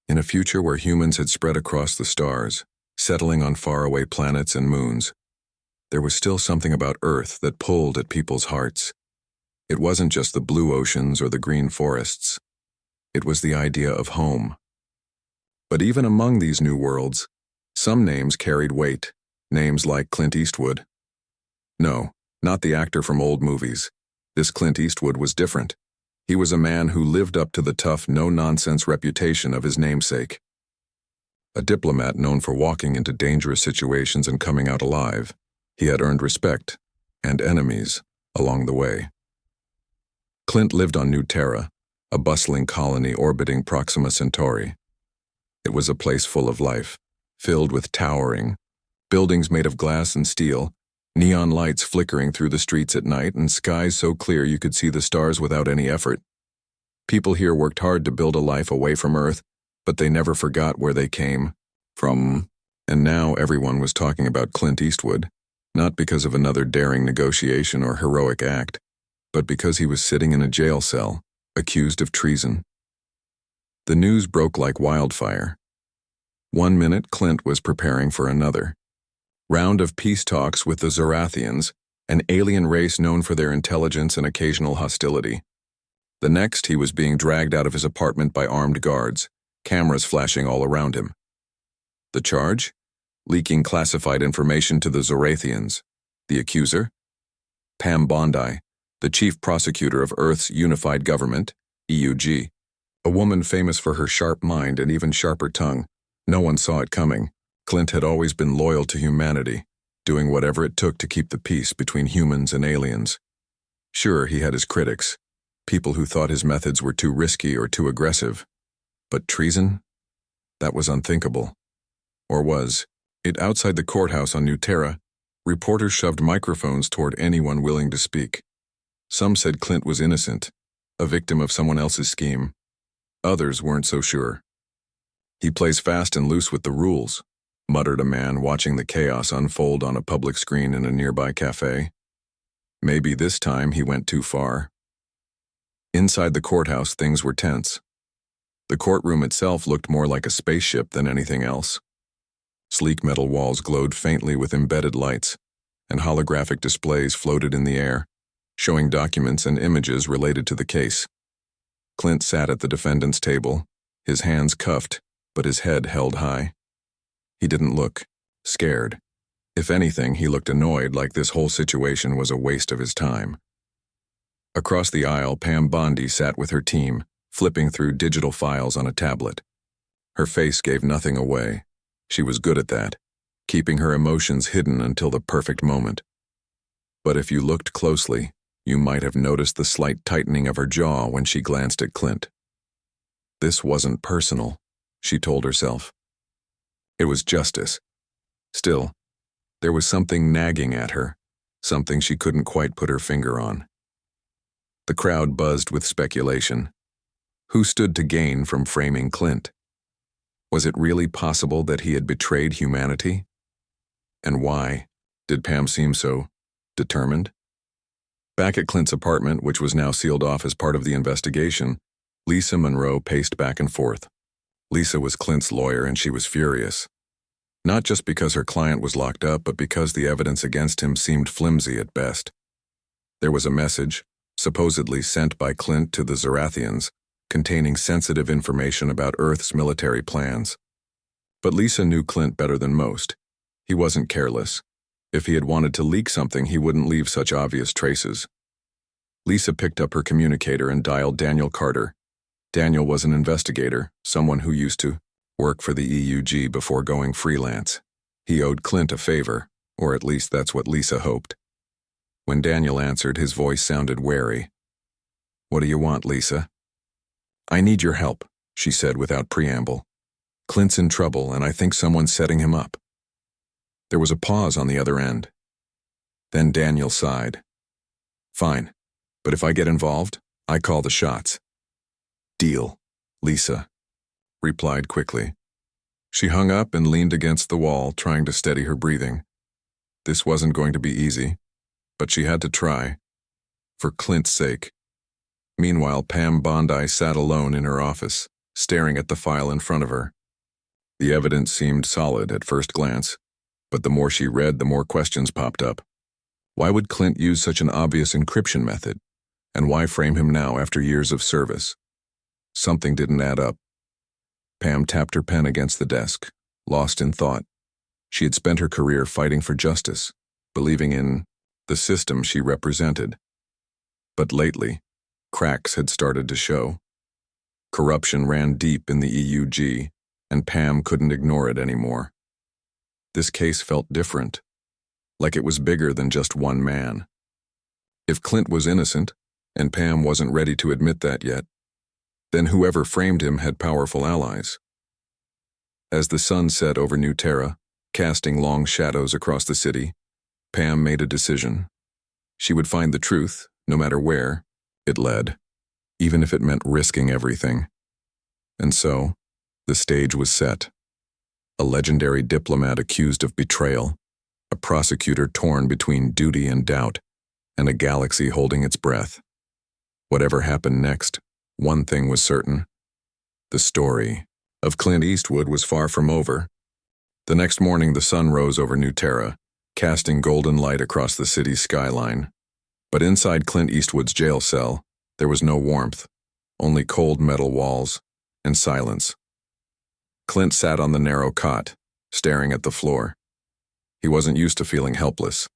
In a future where humans had spread across the stars, settling on faraway planets and moons, there was still something about Earth that pulled at people's hearts. It wasn't just the blue oceans or the green forests. It was the idea of home. But even among these new worlds, some names carried weight, names like Clint Eastwood. No, not the actor from old movies. This Clint Eastwood was different. He was a man who lived up to the tough, no-nonsense reputation of his namesake. A diplomat known for walking into dangerous situations and coming out alive, he had earned respect and enemies along the way. Clint lived on New Terra, a bustling colony orbiting Proxima Centauri. It was a place full of life, filled with towering buildings made of glass and steel, neon lights flickering through the streets at night, and skies so clear you could see the stars without any effort. People here worked hard to build a life away from Earth, but they never forgot where they came from. And now everyone was talking about Clint Eastwood, not because of another daring negotiation or heroic act, but because he was sitting in a jail cell, accused of treason. The news broke like wildfire. One minute Clint was preparing for another round of peace talks with the Zorathians, an alien race known for their intelligence and occasional hostility. The next, he was being dragged out of his apartment by armed guards, cameras flashing all around him. The charge? Leaking classified information to the Zorathians. The accuser? Pam Bondi, the chief prosecutor of Earth's unified government, EUG. A woman famous for her sharp mind and even sharper tongue. No one saw it coming. Clint had always been loyal to humanity, doing whatever it took to keep the peace between humans and aliens. Sure, he had his critics, people who thought his methods were too risky or too aggressive. But treason? That was unthinkable. Or was it? Outside the courthouse on New Terra, reporters shoved microphones toward anyone willing to speak. Some said Clint was innocent, a victim of someone else's scheme. Others weren't so sure. "He plays fast and loose with the rules," muttered a man watching the chaos unfold on a public screen in a nearby cafe. Maybe this time he went too far. Inside the courthouse, things were tense. The courtroom itself looked more like a spaceship than anything else. Sleek metal walls glowed faintly with embedded lights, and holographic displays floated in the air, showing documents and images related to the case. Clint sat at the defendant's table, his hands cuffed, but his head held high. He didn't look scared. If anything, he looked annoyed, like this whole situation was a waste of his time. Across the aisle, Pam Bondi sat with her team, flipping through digital files on a tablet. Her face gave nothing away. She was good at that, keeping her emotions hidden until the perfect moment. But if you looked closely, you might have noticed the slight tightening of her jaw when she glanced at Clint. This wasn't personal, she told herself. It was justice. Still, there was something nagging at her, something she couldn't quite put her finger on. The crowd buzzed with speculation. Who stood to gain from framing Clint? Was it really possible that he had betrayed humanity? And why did Pam seem so determined? Back at Clint's apartment, which was now sealed off as part of the investigation, Lisa Monroe paced back and forth. Lisa was Clint's lawyer, and she was furious. Not just because her client was locked up, but because the evidence against him seemed flimsy at best. There was a message, supposedly sent by Clint to the Zorathians, containing sensitive information about Earth's military plans. But Lisa knew Clint better than most. He wasn't careless. If he had wanted to leak something, he wouldn't leave such obvious traces. Lisa picked up her communicator and dialed Daniel Carter. Daniel was an investigator, someone who used to work for the EUG before going freelance. He owed Clint a favor, or at least that's what Lisa hoped. When Daniel answered, his voice sounded wary. "What do you want, Lisa?" "I need your help," she said without preamble. "Clint's in trouble, and I think someone's setting him up." There was a pause on the other end. Then Daniel sighed. "Fine, but if I get involved, I call the shots." "Deal," Lisa replied quickly. She hung up and leaned against the wall, trying to steady her breathing. This wasn't going to be easy, but she had to try, for Clint's sake. Meanwhile, Pam Bondi sat alone in her office, staring at the file in front of her. The evidence seemed solid at first glance, but the more she read, the more questions popped up. Why would Clint use such an obvious encryption method? And why frame him now after years of service? Something didn't add up. Pam tapped her pen against the desk, lost in thought. She had spent her career fighting for justice, believing in the system she represented. But lately, cracks had started to show. Corruption ran deep in the EUG, and Pam couldn't ignore it anymore. This case felt different, like it was bigger than just one man. If Clint was innocent, and Pam wasn't ready to admit that yet, then whoever framed him had powerful allies. As the sun set over New Terra, casting long shadows across the city, Pam made a decision. She would find the truth, no matter where it led, even if it meant risking everything. And so, the stage was set. A legendary diplomat accused of betrayal, a prosecutor torn between duty and doubt, and a galaxy holding its breath. Whatever happened next, one thing was certain. The story of Clint Eastwood was far from over. The next morning, the sun rose over New Terra, casting golden light across the city's skyline. But inside Clint Eastwood's jail cell, there was no warmth, only cold metal walls and silence. Clint sat on the narrow cot, staring at the floor. He wasn't used to feeling helpless.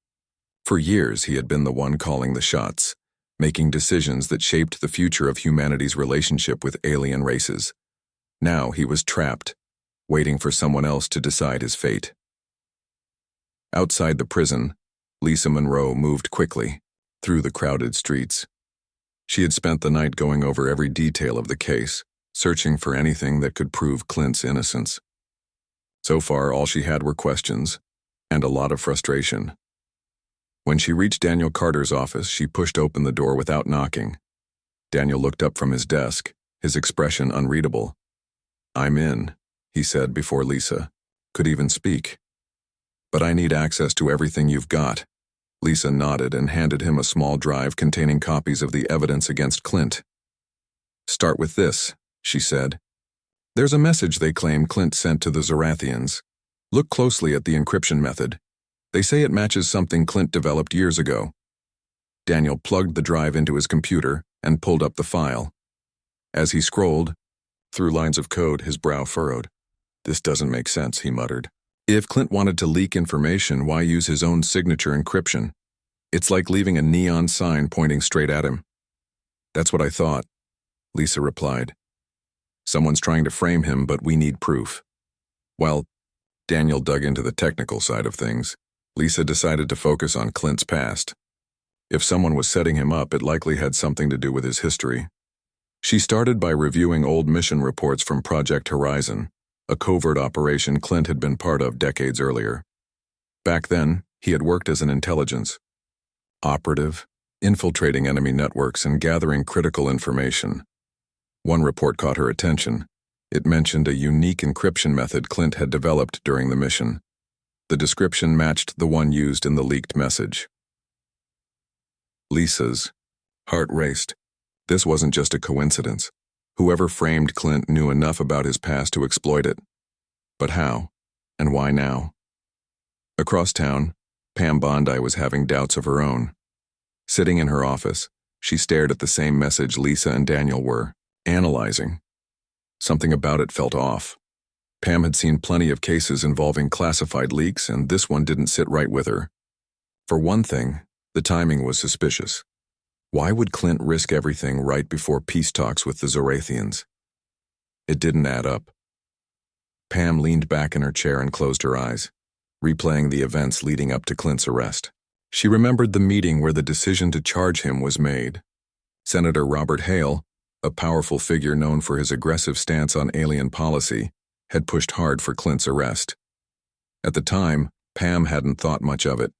For years, he had been the one calling the shots, making decisions that shaped the future of humanity's relationship with alien races. Now he was trapped, waiting for someone else to decide his fate. Outside the prison, Lisa Monroe moved quickly through the crowded streets. She had spent the night going over every detail of the case, searching for anything that could prove Clint's innocence. So far, all she had were questions and a lot of frustration. When she reached Daniel Carter's office, she pushed open the door without knocking. Daniel looked up from his desk, his expression unreadable. "I'm in," he said before Lisa could even speak. "But I need access to everything you've got." Lisa nodded and handed him a small drive containing copies of the evidence against Clint. "Start with this," she said. "There's a message they claim Clint sent to the Zorathians. Look closely at the encryption method. They say it matches something Clint developed years ago." Daniel plugged the drive into his computer and pulled up the file. As he scrolled through lines of code, his brow furrowed. "This doesn't make sense," he muttered. "If Clint wanted to leak information, why use his own signature encryption? It's like leaving a neon sign pointing straight at him." "That's what I thought," Lisa replied. "Someone's trying to frame him, but we need proof." While Daniel dug into the technical side of things, Lisa decided to focus on Clint's past. If someone was setting him up, it likely had something to do with his history. She started by reviewing old mission reports from Project Horizon, a covert operation Clint had been part of decades earlier. Back then, he had worked as an intelligence operative, infiltrating enemy networks and gathering critical information. One report caught her attention. It mentioned a unique encryption method Clint had developed during the mission. The description matched the one used in the leaked message. Lisa's heart raced. This wasn't just a coincidence. Whoever framed Clint knew enough about his past to exploit it. But how? And why now? Across town, Pam Bondi was having doubts of her own. Sitting in her office, she stared at the same message Lisa and Daniel were analyzing. Something about it felt off. Pam had seen plenty of cases involving classified leaks, and this one didn't sit right with her. For one thing, the timing was suspicious. Why would Clint risk everything right before peace talks with the Zorathians? It didn't add up. Pam leaned back in her chair and closed her eyes, replaying the events leading up to Clint's arrest. She remembered the meeting where the decision to charge him was made. Senator Robert Hale, a powerful figure known for his aggressive stance on alien policy, had pushed hard for Clint's arrest. At the time, Pam hadn't thought much of it.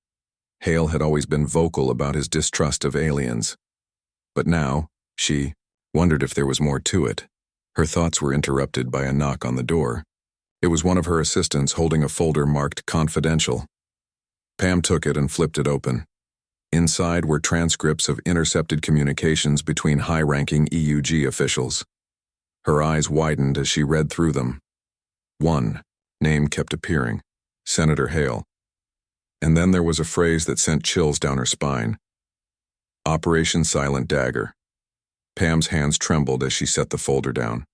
Hale had always been vocal about his distrust of aliens. But now, she wondered if there was more to it. Her thoughts were interrupted by a knock on the door. It was one of her assistants holding a folder marked confidential. Pam took it and flipped it open. Inside were transcripts of intercepted communications between high-ranking EUG officials. Her eyes widened as she read through them. One name kept appearing, Senator Hale. And then there was a phrase that sent chills down her spine. Operation Silent Dagger. Pam's hands trembled as she set the folder down.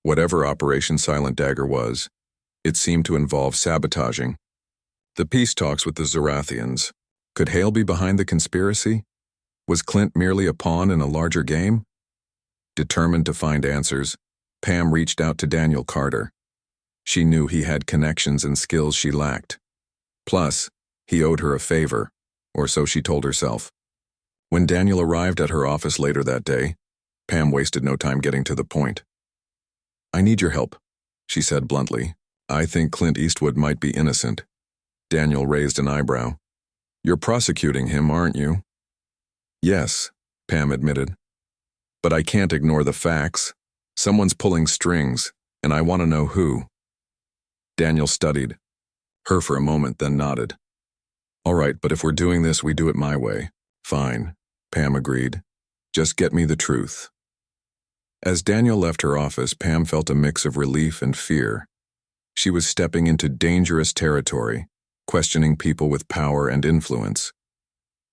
Whatever Operation Silent Dagger was, it seemed to involve sabotaging. The peace talks with the Zorathians. Could Hale be behind the conspiracy? Was Clint merely a pawn in a larger game? Determined to find answers, Pam reached out to Daniel Carter. She knew he had connections and skills she lacked. Plus, he owed her a favor, or so she told herself. When Daniel arrived at her office later that day, Pam wasted no time getting to the point. "I need your help," she said bluntly. "I think Clint Eastwood might be innocent." Daniel raised an eyebrow. "You're prosecuting him, aren't you?" "Yes," Pam admitted. "But I can't ignore the facts. Someone's pulling strings, and I want to know who." Daniel studied her for a moment, then nodded. "All right, but if we're doing this, we do it my way." "Fine," Pam agreed. "Just get me the truth." As Daniel left her office, Pam felt a mix of relief and fear. She was stepping into dangerous territory, questioning people with power and influence.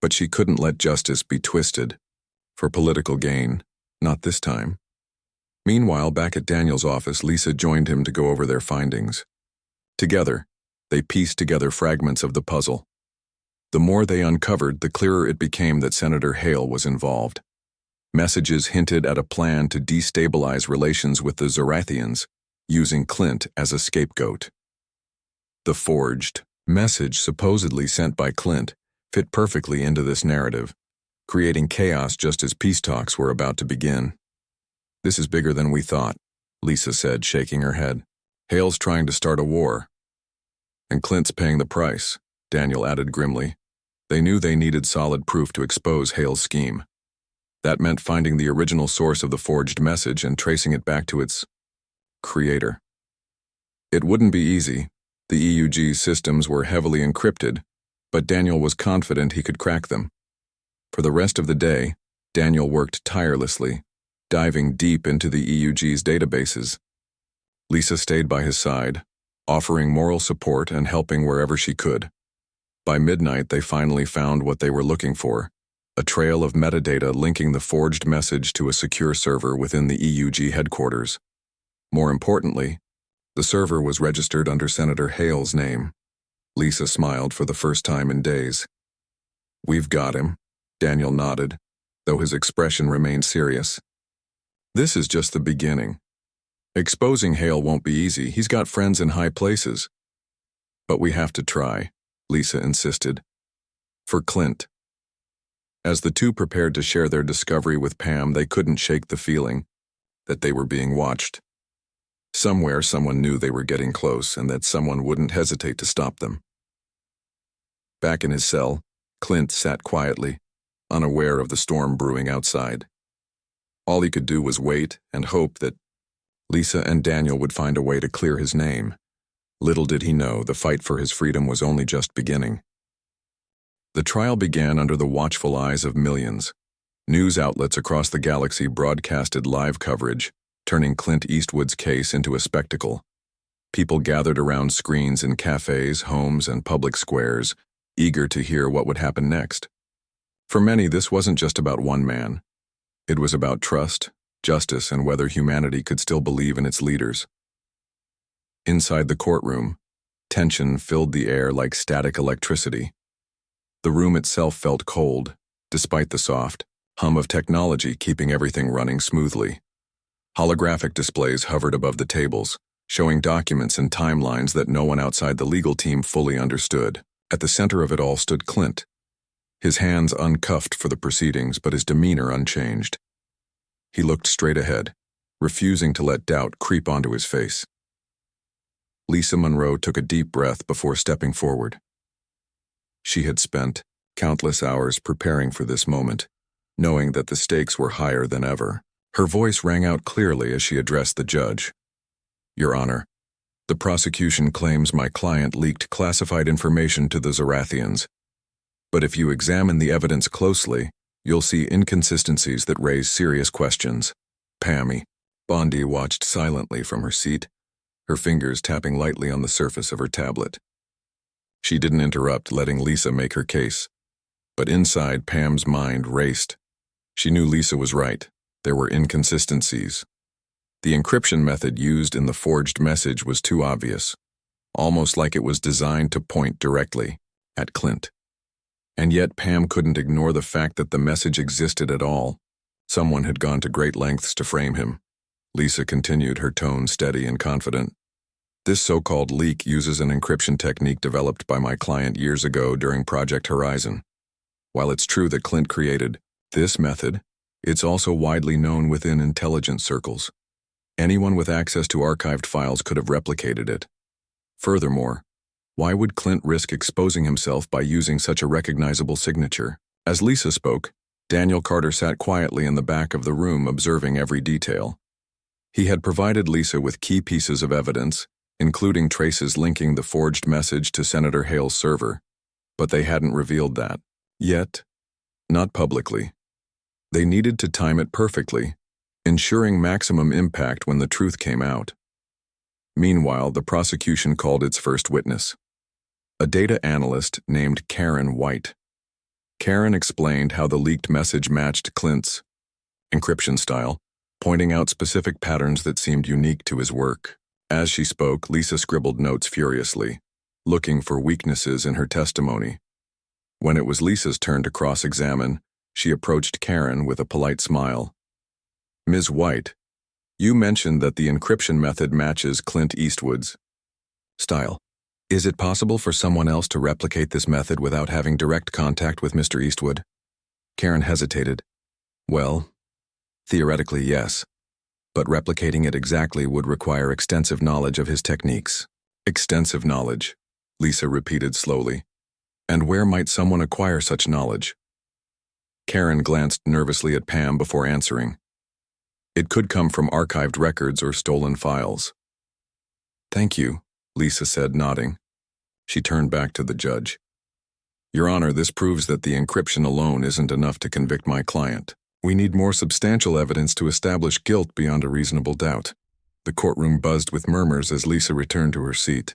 But she couldn't let justice be twisted. For political gain, not this time. Meanwhile, back at Daniel's office, Lisa joined him to go over their findings. Together, they pieced together fragments of the puzzle. The more they uncovered, the clearer it became that Senator Hale was involved. Messages hinted at a plan to destabilize relations with the Zorathians, using Clint as a scapegoat. The forged message supposedly sent by Clint fit perfectly into this narrative, creating chaos just as peace talks were about to begin. "This is bigger than we thought," Lisa said, shaking her head. "Hale's trying to start a war. And Clint's paying the price," Daniel added grimly. They knew they needed solid proof to expose Hale's scheme. That meant finding the original source of the forged message and tracing it back to its creator. It wouldn't be easy. The EUG's systems were heavily encrypted, but Daniel was confident he could crack them. For the rest of the day, Daniel worked tirelessly, diving deep into the EUG's databases. Lisa stayed by his side, offering moral support and helping wherever she could. By midnight, they finally found what they were looking for, a trail of metadata linking the forged message to a secure server within the EUG headquarters. More importantly, the server was registered under Senator Hale's name. Lisa smiled for the first time in days. "We've got him," Daniel nodded, though his expression remained serious. "This is just the beginning. Exposing Hale won't be easy. He's got friends in high places. But we have to try," Lisa insisted. "For Clint." As the two prepared to share their discovery with Pam, they couldn't shake the feeling that they were being watched. Somewhere, someone knew they were getting close and that someone wouldn't hesitate to stop them. Back in his cell, Clint sat quietly, unaware of the storm brewing outside. All he could do was wait and hope that Lisa and Daniel would find a way to clear his name. Little did he know the fight for his freedom was only just beginning. The trial began under the watchful eyes of millions. News outlets across the galaxy broadcasted live coverage, turning Clint Eastwood's case into a spectacle. People gathered around screens in cafes, homes, and public squares, eager to hear what would happen next. For many, this wasn't just about one man. It was about trust, justice, and whether humanity could still believe in its leaders. Inside the courtroom, tension filled the air like static electricity. The room itself felt cold, despite the soft hum of technology keeping everything running smoothly. Holographic displays hovered above the tables, showing documents and timelines that no one outside the legal team fully understood. At the center of it all stood Clint, his hands uncuffed for the proceedings, but his demeanor unchanged. He looked straight ahead, refusing to let doubt creep onto his face. Lisa Monroe took a deep breath before stepping forward. She had spent countless hours preparing for this moment, knowing that the stakes were higher than ever. Her voice rang out clearly as she addressed the judge. "Your Honor, the prosecution claims my client leaked classified information to the Zorathians. But if you examine the evidence closely, you'll see inconsistencies that raise serious questions." Bondi watched silently from her seat, her fingers tapping lightly on the surface of her tablet. She didn't interrupt, letting Lisa make her case. But inside, Pam's mind raced. She knew Lisa was right. There were inconsistencies. The encryption method used in the forged message was too obvious, almost like it was designed to point directly at Clint. And yet Pam couldn't ignore the fact that the message existed at all. Someone had gone to great lengths to frame him. Lisa continued, her tone steady and confident. This so-called leak uses an encryption technique developed by my client years ago during Project Horizon. While it's true that Clint created this method, it's also widely known within intelligence circles. Anyone with access to archived files could have replicated it. Furthermore, why would Clint risk exposing himself by using such a recognizable signature? As Lisa spoke, Daniel Carter sat quietly in the back of the room, observing every detail. He had provided Lisa with key pieces of evidence, including traces linking the forged message to Senator Hale's server, but they hadn't revealed that. Yet, not publicly. They needed to time it perfectly, ensuring maximum impact when the truth came out. Meanwhile, the prosecution called its first witness, a data analyst named Karen White. Karen explained how the leaked message matched Clint's encryption style, pointing out specific patterns that seemed unique to his work. As she spoke, Lisa scribbled notes furiously, looking for weaknesses in her testimony. When it was Lisa's turn to cross-examine, she approached Karen with a polite smile. Ms. White, you mentioned that the encryption method matches Clint Eastwood's style. Is it possible for someone else to replicate this method without having direct contact with Mr. Eastwood? Karen hesitated. Well, theoretically, yes. But replicating it exactly would require extensive knowledge of his techniques. Extensive knowledge, Lisa repeated slowly. And where might someone acquire such knowledge? Karen glanced nervously at Pam before answering. It could come from archived records or stolen files. Thank you, Lisa said, nodding. She turned back to the judge. Your Honor, this proves that the encryption alone isn't enough to convict my client. We need more substantial evidence to establish guilt beyond a reasonable doubt. The courtroom buzzed with murmurs as Lisa returned to her seat.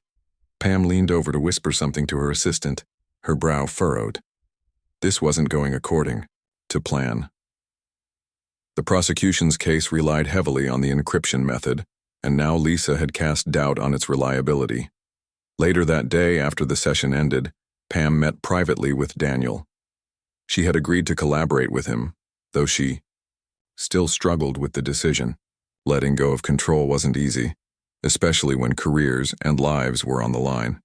Pam leaned over to whisper something to her assistant, her brow furrowed. This wasn't going according to plan. The prosecution's case relied heavily on the encryption method, and now Lisa had cast doubt on its reliability. Later that day, after the session ended, Pam met privately with Daniel. She had agreed to collaborate with him, though she still struggled with the decision. Letting go of control wasn't easy, especially when careers and lives were on the line.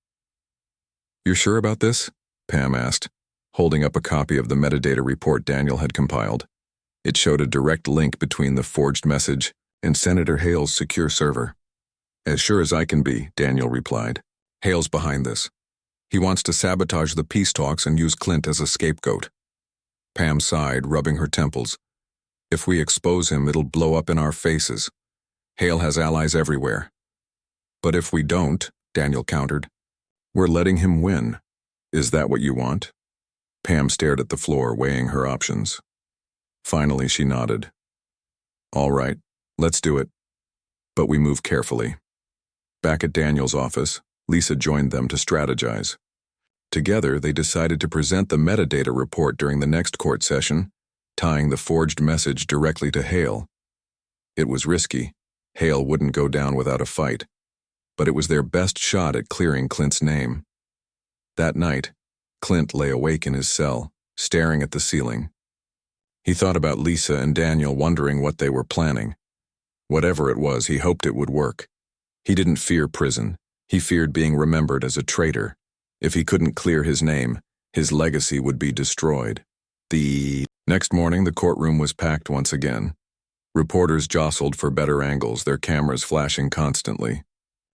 You're sure about this? Pam asked, holding up a copy of the metadata report Daniel had compiled. It showed a direct link between the forged message and Senator Hale's secure server. As sure as I can be, Daniel replied. Hale's behind this. He wants to sabotage the peace talks and use Clint as a scapegoat. Pam sighed, rubbing her temples. If we expose him, it'll blow up in our faces. Hale has allies everywhere. But if we don't, Daniel countered, we're letting him win. Is that what you want? Pam stared at the floor, weighing her options. Finally, she nodded. All right, let's do it. But we move carefully. Back at Daniel's office, Lisa joined them to strategize. Together, they decided to present the metadata report during the next court session, tying the forged message directly to Hale. It was risky. Hale wouldn't go down without a fight. But it was their best shot at clearing Clint's name. That night, Clint lay awake in his cell, staring at the ceiling. He thought about Lisa and Daniel, wondering what they were planning. Whatever it was, he hoped it would work. He didn't fear prison. He feared being remembered as a traitor. If he couldn't clear his name, his legacy would be destroyed. The next morning, the courtroom was packed once again. Reporters jostled for better angles, their cameras flashing constantly.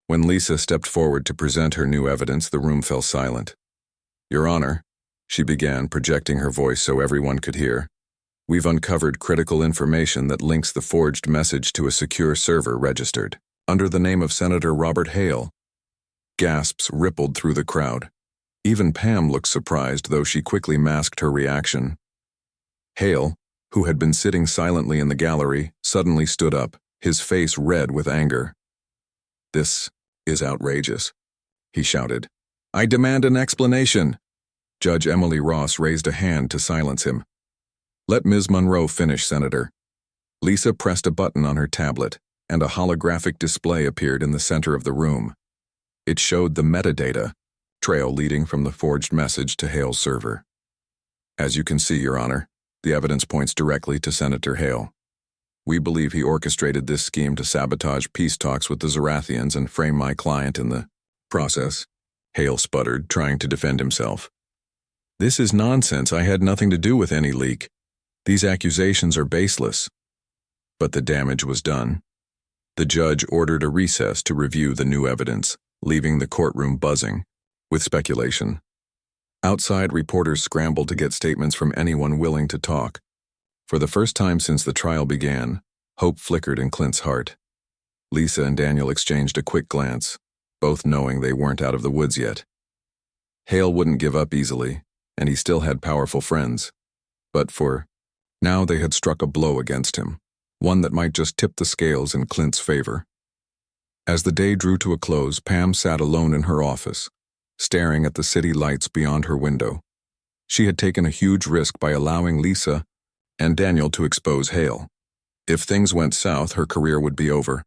When Lisa stepped forward to present her new evidence, the room fell silent. Your Honor, she began, projecting her voice so everyone could hear. We've uncovered critical information that links the forged message to a secure server registered under the name of Senator Robert Hale. Gasps rippled through the crowd. Even Pam looked surprised, though she quickly masked her reaction. Hale, who had been sitting silently in the gallery, suddenly stood up, his face red with anger. "This is outrageous," he shouted. "I demand an explanation." Judge Emily Ross raised a hand to silence him. "Let Ms. Monroe finish, Senator." Lisa pressed a button on her tablet, and a holographic display appeared in the center of the room. It showed the metadata trail leading from the forged message to Hale's server. "As you can see, Your Honor, the evidence points directly to Senator Hale. We believe he orchestrated this scheme to sabotage peace talks with the Zorathians and frame my client in the process," Hale sputtered, trying to defend himself. "This is nonsense. I had nothing to do with any leak. These accusations are baseless." But the damage was done. The judge ordered a recess to review the new evidence, leaving the courtroom buzzing with speculation. Outside, reporters scrambled to get statements from anyone willing to talk. For the first time since the trial began, hope flickered in Clint's heart. Lisa and Daniel exchanged a quick glance, both knowing they weren't out of the woods yet. Hale wouldn't give up easily, and he still had powerful friends. But for now they had struck a blow against him, one that might just tip the scales in Clint's favor. As the day drew to a close, Pam sat alone in her office, staring at the city lights beyond her window. She had taken a huge risk by allowing Lisa and Daniel to expose Hale. If things went south, her career would be over.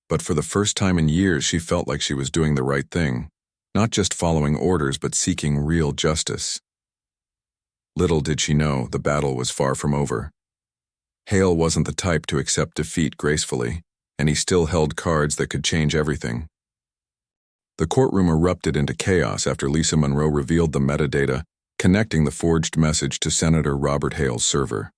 But for the first time in years, she felt like she was doing the right thing, not just following orders, but seeking real justice. Little did she know, the battle was far from over. Hale wasn't the type to accept defeat gracefully, and he still held cards that could change everything. The courtroom erupted into chaos after Lisa Monroe revealed the metadata connecting the forged message to Senator Robert Hale's server.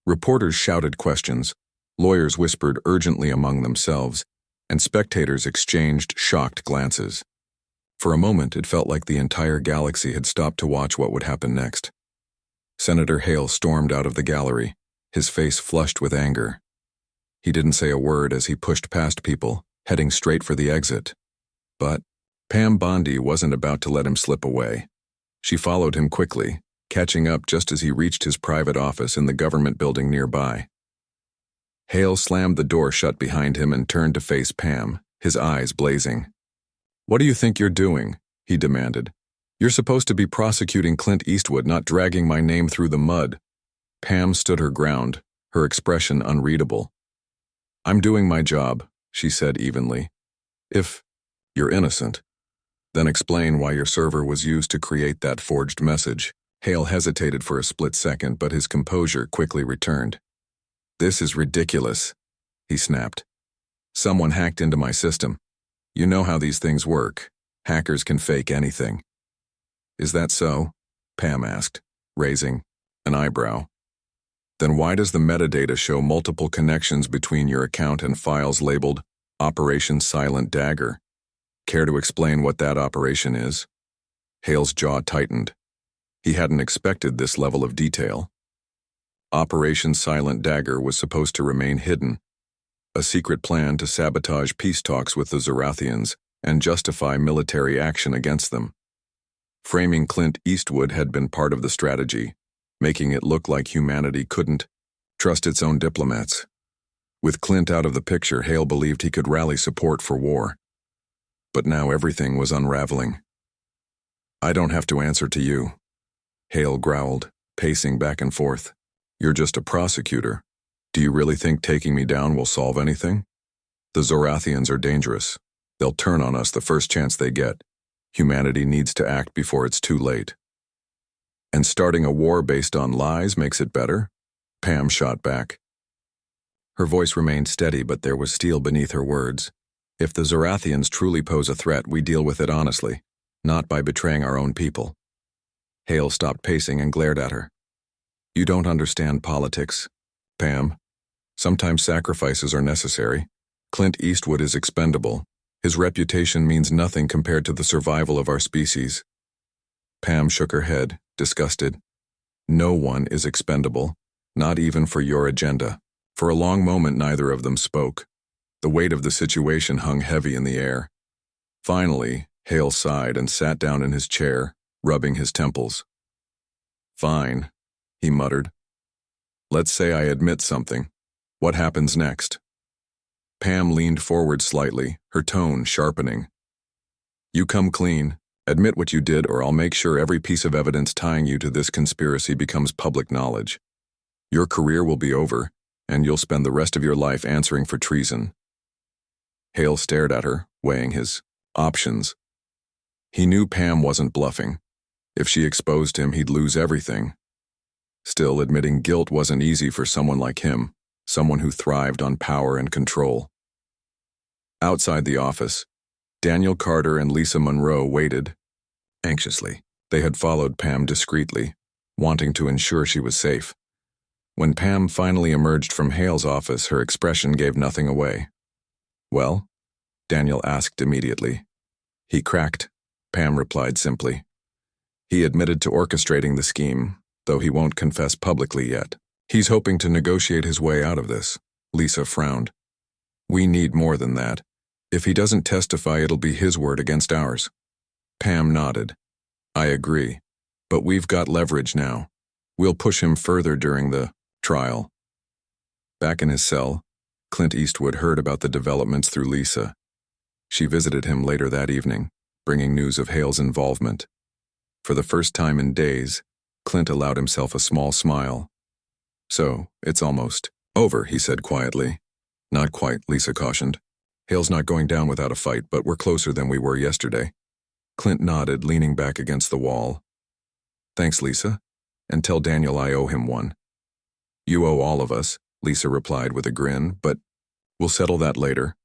Reporters shouted questions, lawyers whispered urgently among themselves, and spectators exchanged shocked glances. For a moment, it felt like the entire galaxy had stopped to watch what would happen next. Senator Hale stormed out of the gallery, his face flushed with anger. He didn't say a word as he pushed past people, heading straight for the exit. But Pam Bondi wasn't about to let him slip away. She followed him quickly, catching up just as he reached his private office in the government building nearby. Hale slammed the door shut behind him and turned to face Pam, his eyes blazing. "What do you think you're doing?" he demanded. "You're supposed to be prosecuting Clint Eastwood, not dragging my name through the mud." Pam stood her ground, her expression unreadable. "I'm doing my job," she said evenly. "If you're innocent, then explain why your server was used to create that forged message." Hale hesitated for a split second, but his composure quickly returned. "This is ridiculous," he snapped. "Someone hacked into my system. You know how these things work. Hackers can fake anything." "Is that so?" Pam asked, raising an eyebrow. "Then why does the metadata show multiple connections between your account and files labeled Operation Silent Dagger? Care to explain what that operation is?" Hale's jaw tightened. He hadn't expected this level of detail. Operation Silent Dagger was supposed to remain hidden, a secret plan to sabotage peace talks with the Zorathians and justify military action against them. Framing Clint Eastwood had been part of the strategy, making it look like humanity couldn't trust its own diplomats. With Clint out of the picture, Hale believed he could rally support for war. But now everything was unraveling. "I don't have to answer to you," Hale growled, pacing back and forth. "You're just a prosecutor. Do you really think taking me down will solve anything? The Zorathians are dangerous. They'll turn on us the first chance they get. Humanity needs to act before it's too late." "And starting a war based on lies makes it better?" Pam shot back. Her voice remained steady, but there was steel beneath her words. "If the Zorathians truly pose a threat, we deal with it honestly, not by betraying our own people." Hale stopped pacing and glared at her. "You don't understand politics, Pam. Sometimes sacrifices are necessary. Clint Eastwood is expendable. His reputation means nothing compared to the survival of our species." Pam shook her head, disgusted. "No one is expendable, not even for your agenda." For a long moment, neither of them spoke. The weight of the situation hung heavy in the air. Finally, Hale sighed and sat down in his chair, rubbing his temples. "Fine," he muttered. "Let's say I admit something. What happens next?" Pam leaned forward slightly, her tone sharpening. You come clean. Admit what you did, or I'll make sure every piece of evidence tying you to this conspiracy becomes public knowledge. Your career will be over, and you'll spend the rest of your life answering for treason. Hale stared at her, weighing his options. He knew Pam wasn't bluffing. If she exposed him, he'd lose everything. Still, admitting guilt wasn't easy for someone like him, someone who thrived on power and control. Outside the office, Daniel Carter and Lisa Monroe waited anxiously. They had followed Pam discreetly, wanting to ensure she was safe. When Pam finally emerged from Hale's office, her expression gave nothing away. Well? Daniel asked immediately. He cracked, Pam replied simply. He admitted to orchestrating the scheme, though he won't confess publicly yet. He's hoping to negotiate his way out of this. Lisa frowned. We need more than that. If he doesn't testify, it'll be his word against ours. Pam nodded. I agree. But we've got leverage now. We'll push him further during the trial. Back in his cell, Clint Eastwood heard about the developments through Lisa. She visited him later that evening, bringing news of Hale's involvement. For the first time in days, Clint allowed himself a small smile. So, it's almost over, he said quietly. Not quite, Lisa cautioned. Hale's not going down without a fight, but we're closer than we were yesterday. Clint nodded, leaning back against the wall. Thanks, Lisa. And tell Daniel I owe him one. You owe all of us, Lisa replied with a grin, but we'll settle that later.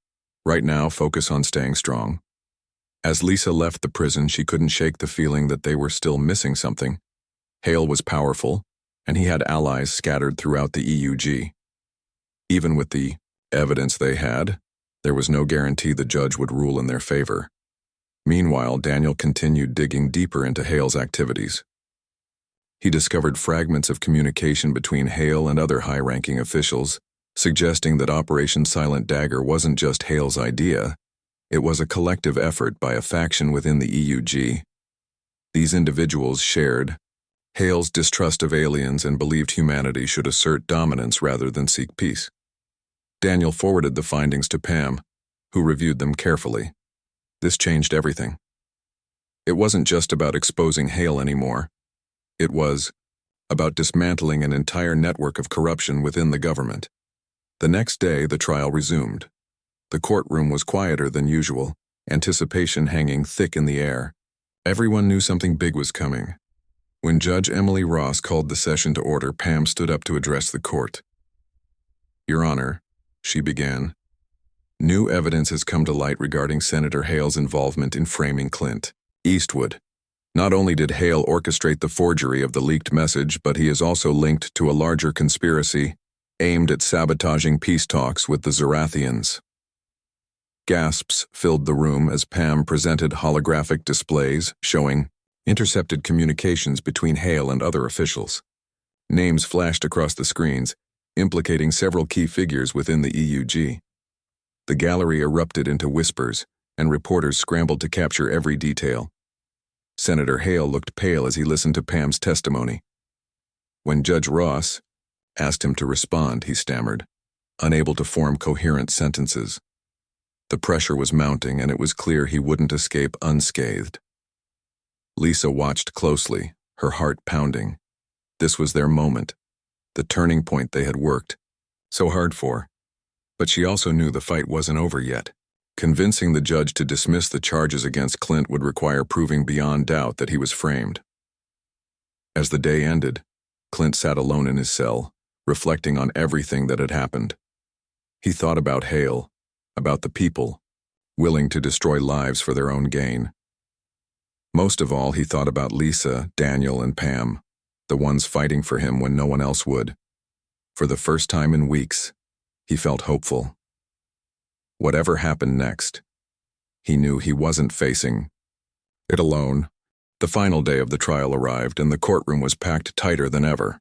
Right now, focus on staying strong. As Lisa left the prison, she couldn't shake the feeling that they were still missing something. Hale was powerful, and he had allies scattered throughout the EUG. Even with the evidence they had, there was no guarantee the judge would rule in their favor. Meanwhile, Daniel continued digging deeper into Hale's activities. He discovered fragments of communication between Hale and other high-ranking officials, suggesting that Operation Silent Dagger wasn't just Hale's idea, it was a collective effort by a faction within the EUG. These individuals shared Hale's distrust of aliens and believed humanity should assert dominance rather than seek peace. Daniel forwarded the findings to Pam, who reviewed them carefully. This changed everything. It wasn't just about exposing Hale anymore. It was about dismantling an entire network of corruption within the government. The next day, the trial resumed. The courtroom was quieter than usual, anticipation hanging thick in the air. Everyone knew something big was coming. When Judge Emily Ross called the session to order, Pam stood up to address the court. Your Honor, she began, new evidence has come to light regarding Senator Hale's involvement in framing Clint Eastwood. Not only did Hale orchestrate the forgery of the leaked message, but he is also linked to a larger conspiracy aimed at sabotaging peace talks with the Zarathians. Gasps filled the room as Pam presented holographic displays showing intercepted communications between Hale and other officials. Names flashed across the screens, implicating several key figures within the EUG. The gallery erupted into whispers, and reporters scrambled to capture every detail. Senator Hale looked pale as he listened to Pam's testimony. When Judge Ross asked him to respond, he stammered, unable to form coherent sentences. The pressure was mounting, and it was clear he wouldn't escape unscathed. Lisa watched closely, her heart pounding. This was their moment, the turning point they had worked so hard for. But she also knew the fight wasn't over yet. Convincing the judge to dismiss the charges against Clint would require proving beyond doubt that he was framed. As the day ended, Clint sat alone in his cell, reflecting on everything that had happened. He thought about Hale, about the people, willing to destroy lives for their own gain. Most of all, he thought about Lisa, Daniel, and Pam, the ones fighting for him when no one else would. For the first time in weeks, he felt hopeful. Whatever happened next, he knew he wasn't facing it alone. The final day of the trial arrived, and the courtroom was packed tighter than ever.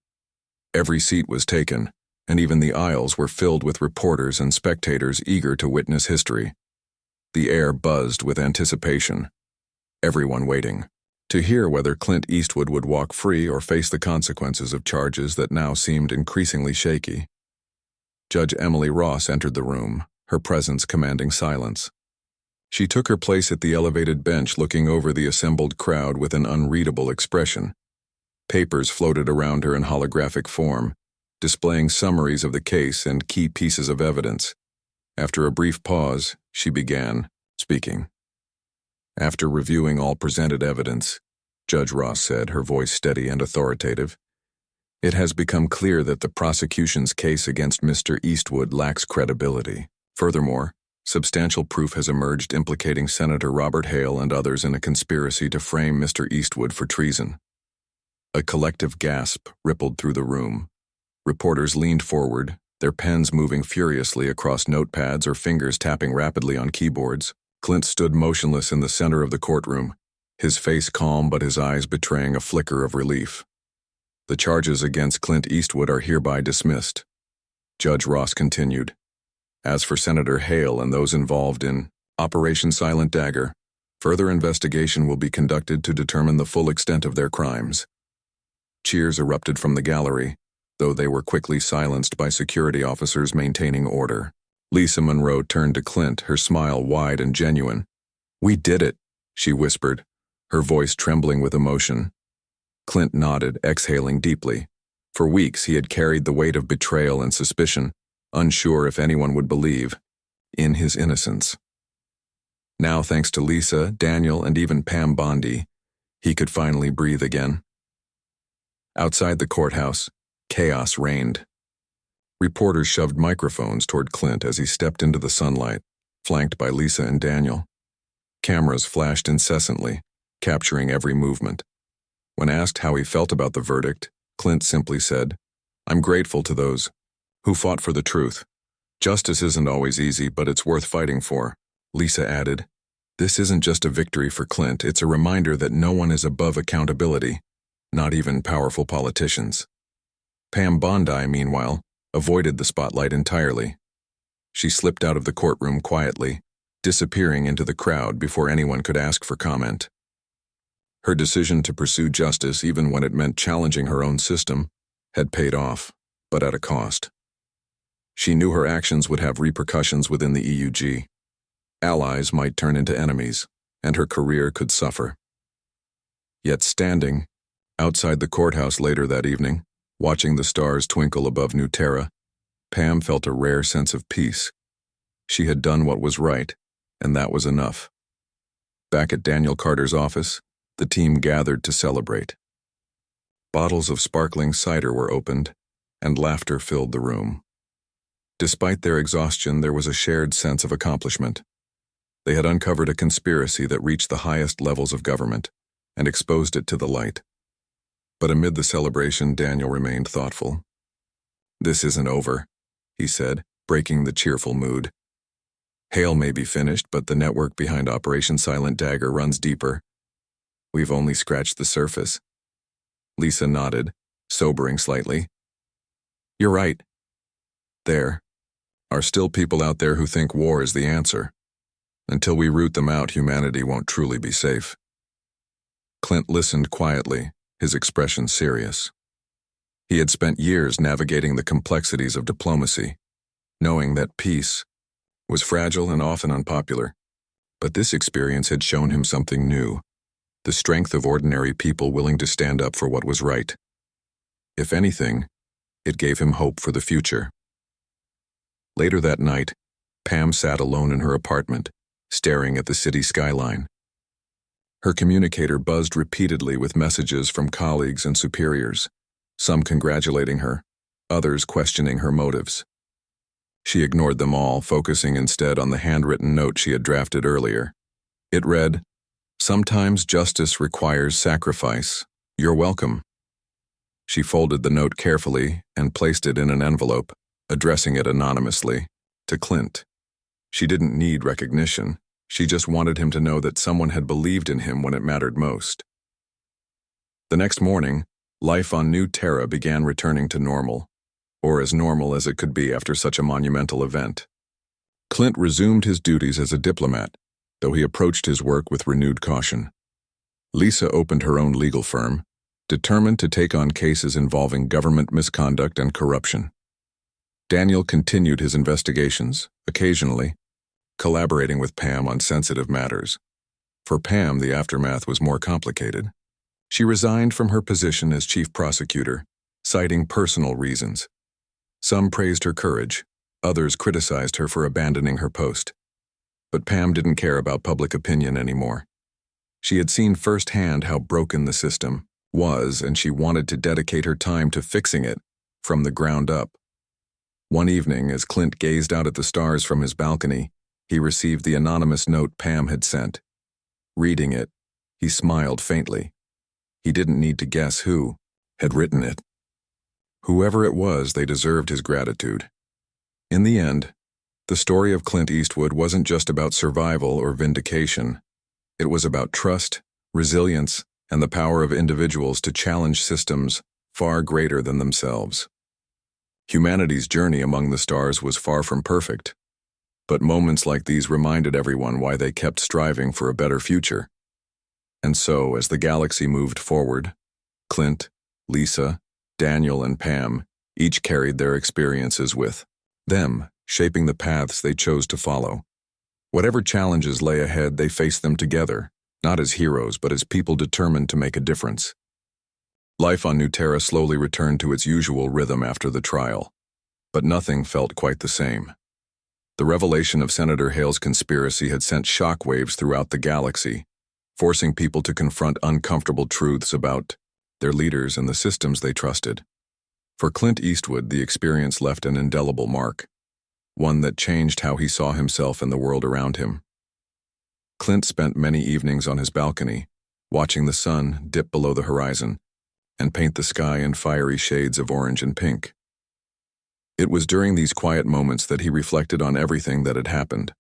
Every seat was taken, and even the aisles were filled with reporters and spectators eager to witness history. The air buzzed with anticipation, everyone waiting to hear whether Clint Eastwood would walk free or face the consequences of charges that now seemed increasingly shaky. Judge Emily Ross entered the room, her presence commanding silence. She took her place at the elevated bench, looking over the assembled crowd with an unreadable expression. Papers floated around her in holographic form, displaying summaries of the case and key pieces of evidence. After a brief pause, she began speaking. After reviewing all presented evidence, Judge Ross said, her voice steady and authoritative, it has become clear that the prosecution's case against Mr. Eastwood lacks credibility. Furthermore, substantial proof has emerged implicating Senator Robert Hale and others in a conspiracy to frame Mr. Eastwood for treason. A collective gasp rippled through the room. Reporters leaned forward, their pens moving furiously across notepads or fingers tapping rapidly on keyboards. Clint stood motionless in the center of the courtroom, his face calm but his eyes betraying a flicker of relief. The charges against Clint Eastwood are hereby dismissed. Judge Ross continued. As for Senator Hale and those involved in Operation Silent Dagger, further investigation will be conducted to determine the full extent of their crimes. Cheers erupted from the gallery, though they were quickly silenced by security officers maintaining order. Lisa Monroe turned to Clint, her smile wide and genuine. "We did it," she whispered, her voice trembling with emotion. Clint nodded, exhaling deeply. For weeks he had carried the weight of betrayal and suspicion, unsure if anyone would believe in his innocence. Now, thanks to Lisa, Daniel, and even Pam Bondi, he could finally breathe again. Outside the courthouse, chaos reigned. Reporters shoved microphones toward Clint as he stepped into the sunlight, flanked by Lisa and Daniel. Cameras flashed incessantly, capturing every movement. When asked how he felt about the verdict, Clint simply said, "I'm grateful to those who fought for the truth. Justice isn't always easy, but it's worth fighting for." Lisa added, "This isn't just a victory for Clint, it's a reminder that no one is above accountability, not even powerful politicians." Pam Bondi, meanwhile, avoided the spotlight entirely. She slipped out of the courtroom quietly, disappearing into the crowd before anyone could ask for comment. Her decision to pursue justice, even when it meant challenging her own system, had paid off, but at a cost. She knew her actions would have repercussions within the EUG. Allies might turn into enemies, and her career could suffer. Yet standing outside the courthouse later that evening, watching the stars twinkle above New Terra, Pam felt a rare sense of peace. She had done what was right, and that was enough. Back at Daniel Carter's office, the team gathered to celebrate. Bottles of sparkling cider were opened, and laughter filled the room. Despite their exhaustion, there was a shared sense of accomplishment. They had uncovered a conspiracy that reached the highest levels of government and exposed it to the light. But amid the celebration, Daniel remained thoughtful. "This isn't over," he said, breaking the cheerful mood. "Hale may be finished, but the network behind Operation Silent Dagger runs deeper. We've only scratched the surface." Lisa nodded, sobering slightly. "You're right. There are still people out there who think war is the answer. Until we root them out, humanity won't truly be safe." Clint listened quietly, his expression serious. He had spent years navigating the complexities of diplomacy, knowing that peace was fragile and often unpopular. But this experience had shown him something new, the strength of ordinary people willing to stand up for what was right. If anything, it gave him hope for the future. Later that night, Pam sat alone in her apartment, staring at the city skyline. Her communicator buzzed repeatedly with messages from colleagues and superiors, some congratulating her, others questioning her motives. She ignored them all, focusing instead on the handwritten note she had drafted earlier. It read, "Sometimes justice requires sacrifice. You're welcome." She folded the note carefully and placed it in an envelope, addressing it anonymously to Clint. She didn't need recognition. She just wanted him to know that someone had believed in him when it mattered most. The next morning, life on New Terra began returning to normal, or as normal as it could be after such a monumental event. Clint resumed his duties as a diplomat, though he approached his work with renewed caution. Lisa opened her own legal firm, determined to take on cases involving government misconduct and corruption. Daniel continued his investigations, occasionally collaborating with Pam on sensitive matters. For Pam, the aftermath was more complicated. She resigned from her position as chief prosecutor, citing personal reasons. Some praised her courage, others criticized her for abandoning her post. But Pam didn't care about public opinion anymore. She had seen firsthand how broken the system was, and she wanted to dedicate her time to fixing it from the ground up. One evening, as Clint gazed out at the stars from his balcony, he received the anonymous note Pam had sent. Reading it, he smiled faintly. He didn't need to guess who had written it. Whoever it was, they deserved his gratitude. In the end, the story of Clint Eastwood wasn't just about survival or vindication. It was about trust, resilience, and the power of individuals to challenge systems far greater than themselves. Humanity's journey among the stars was far from perfect, but moments like these reminded everyone why they kept striving for a better future. And so, as the galaxy moved forward, Clint, Lisa, Daniel, and Pam each carried their experiences with them, shaping the paths they chose to follow. Whatever challenges lay ahead, they faced them together, not as heroes, but as people determined to make a difference. Life on New Terra slowly returned to its usual rhythm after the trial, but nothing felt quite the same. The revelation of Senator Hale's conspiracy had sent shockwaves throughout the galaxy, forcing people to confront uncomfortable truths about their leaders and the systems they trusted. For Clint Eastwood, the experience left an indelible mark, one that changed how he saw himself and the world around him. Clint spent many evenings on his balcony, watching the sun dip below the horizon and paint the sky in fiery shades of orange and pink. It was during these quiet moments that he reflected on everything that had happened.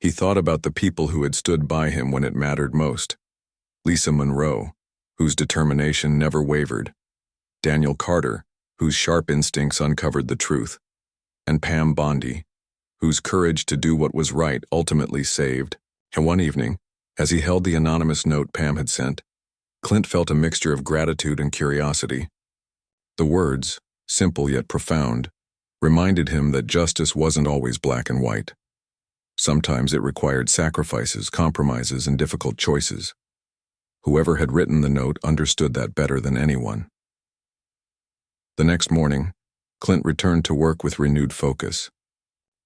He thought about the people who had stood by him when it mattered most. Lisa Monroe, whose determination never wavered. Daniel Carter, whose sharp instincts uncovered the truth. And Pam Bondi, whose courage to do what was right ultimately saved. And one evening, as he held the anonymous note Pam had sent, Clint felt a mixture of gratitude and curiosity. The words, simple yet profound, reminded him that justice wasn't always black and white. Sometimes it required sacrifices, compromises, and difficult choices. Whoever had written the note understood that better than anyone. The next morning, Clint returned to work with renewed focus.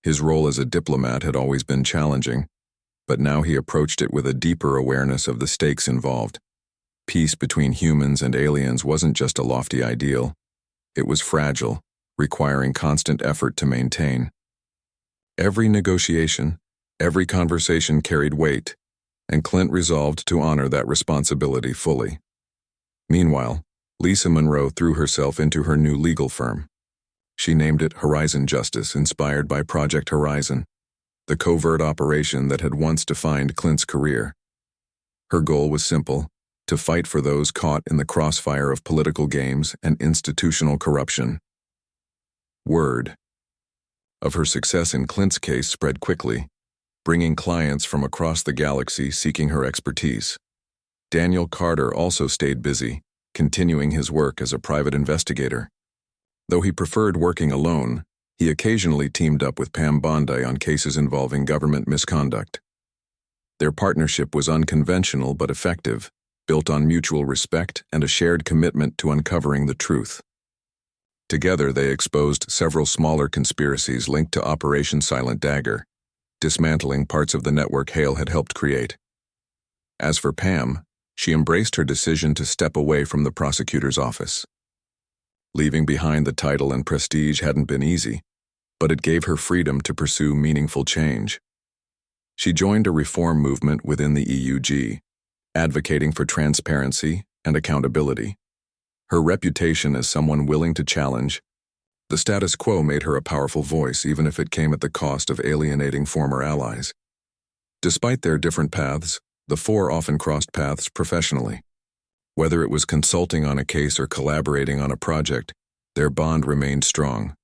His role as a diplomat had always been challenging, but now he approached it with a deeper awareness of the stakes involved. Peace between humans and aliens wasn't just a lofty ideal. It was fragile, requiring constant effort to maintain. Every negotiation, every conversation carried weight, and Clint resolved to honor that responsibility fully. Meanwhile, Lisa Monroe threw herself into her new legal firm. She named it Horizon Justice, inspired by Project Horizon, the covert operation that had once defined Clint's career. Her goal was simple: to fight for those caught in the crossfire of political games and institutional corruption. Word of her success in Clint's case spread quickly, bringing clients from across the galaxy seeking her expertise. Daniel Carter also stayed busy, continuing his work as a private investigator. Though he preferred working alone, he occasionally teamed up with Pam Bondi on cases involving government misconduct. Their partnership was unconventional but effective, built on mutual respect and a shared commitment to uncovering the truth. Together, they exposed several smaller conspiracies linked to Operation Silent Dagger, dismantling parts of the network Hale had helped create. As for Pam, she embraced her decision to step away from the prosecutor's office. Leaving behind the title and prestige hadn't been easy, but it gave her freedom to pursue meaningful change. She joined a reform movement within the EUG, advocating for transparency and accountability. Her reputation as someone willing to challenge the status quo made her a powerful voice, even if it came at the cost of alienating former allies. Despite their different paths, the four often crossed paths professionally. Whether it was consulting on a case or collaborating on a project, their bond remained strong.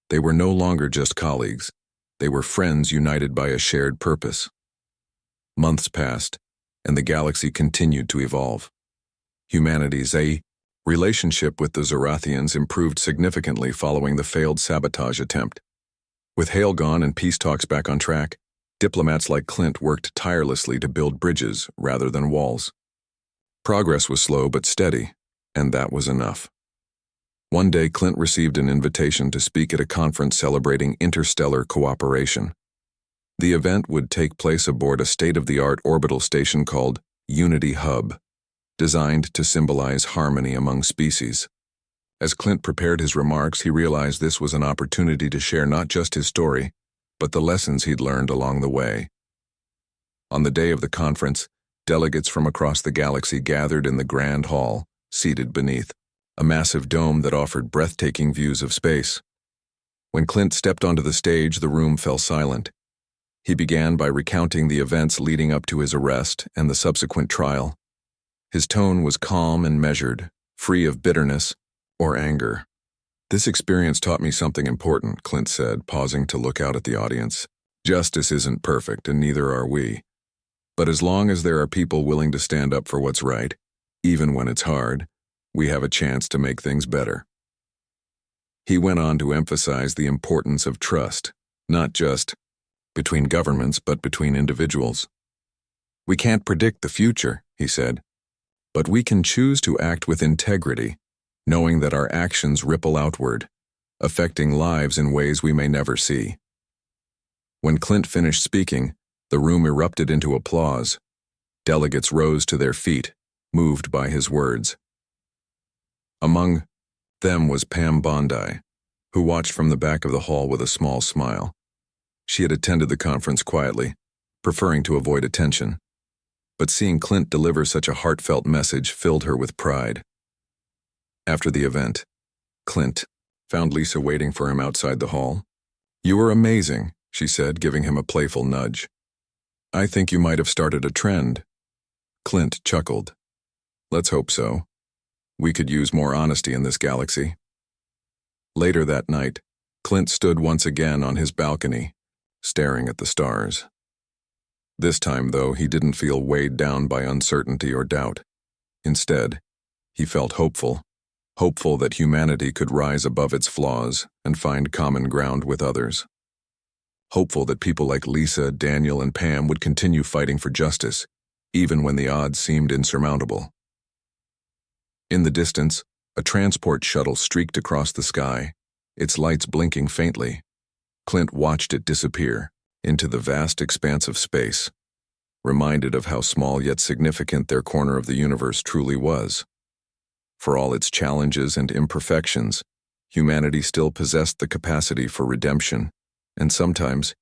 They were no longer just colleagues. They were friends united by a shared purpose. Months passed, and the galaxy continued to evolve. Humanity's Relationship with the Zorathians improved significantly following the failed sabotage attempt. With Hale gone and peace talks back on track, diplomats like Clint worked tirelessly to build bridges rather than walls. Progress was slow but steady, and that was enough. One day, Clint received an invitation to speak at a conference celebrating interstellar cooperation. The event would take place aboard a state-of-the-art orbital station called Unity Hub, designed to symbolize harmony among species. As Clint prepared his remarks, he realized this was an opportunity to share not just his story, but the lessons he'd learned along the way. On the day of the conference, delegates from across the galaxy gathered in the Grand Hall, seated beneath a massive dome that offered breathtaking views of space. When Clint stepped onto the stage, the room fell silent. He began by recounting the events leading up to his arrest and the subsequent trial. His tone was calm and measured, free of bitterness or anger. "This experience taught me something important," Clint said, pausing to look out at the audience. "Justice isn't perfect, and neither are we. But as long as there are people willing to stand up for what's right, even when it's hard, we have a chance to make things better." He went on to emphasize the importance of trust, not just between governments, but between individuals. "We can't predict the future," he said, "but we can choose to act with integrity, knowing that our actions ripple outward, affecting lives in ways we may never see." When Clint finished speaking, the room erupted into applause. Delegates rose to their feet, moved by his words. Among them was Pam Bondi, who watched from the back of the hall with a small smile. She had attended the conference quietly, preferring to avoid attention. But seeing Clint deliver such a heartfelt message filled her with pride. After the event, Clint found Lisa waiting for him outside the hall. "You were amazing," she said, giving him a playful nudge. "I think you might have started a trend." Clint chuckled. "Let's hope so. We could use more honesty in this galaxy." Later that night, Clint stood once again on his balcony, staring at the stars. This time, though, he didn't feel weighed down by uncertainty or doubt. Instead, he felt hopeful that humanity could rise above its flaws and find common ground with others. Hopeful that people like Lisa, Daniel, and Pam would continue fighting for justice, even when the odds seemed insurmountable. In the distance, a transport shuttle streaked across the sky, its lights blinking faintly. Clint watched it disappear into the vast expanse of space, reminded of how small yet significant their corner of the universe truly was. For all its challenges and imperfections, humanity still possessed the capacity for redemption, and sometimes,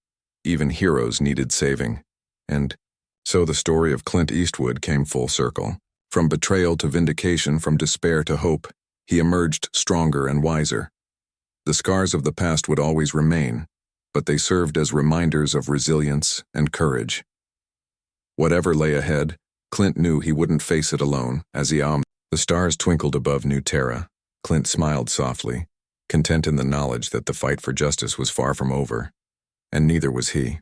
even heroes needed saving. And so the story of Clint Eastwood came full circle. From betrayal to vindication, from despair to hope, he emerged stronger and wiser. The scars of the past would always remain, but they served as reminders of resilience and courage. Whatever lay ahead, Clint knew he wouldn't face it alone. As the stars twinkled above New Terra, Clint smiled softly, content in the knowledge that the fight for justice was far from over, and neither was he.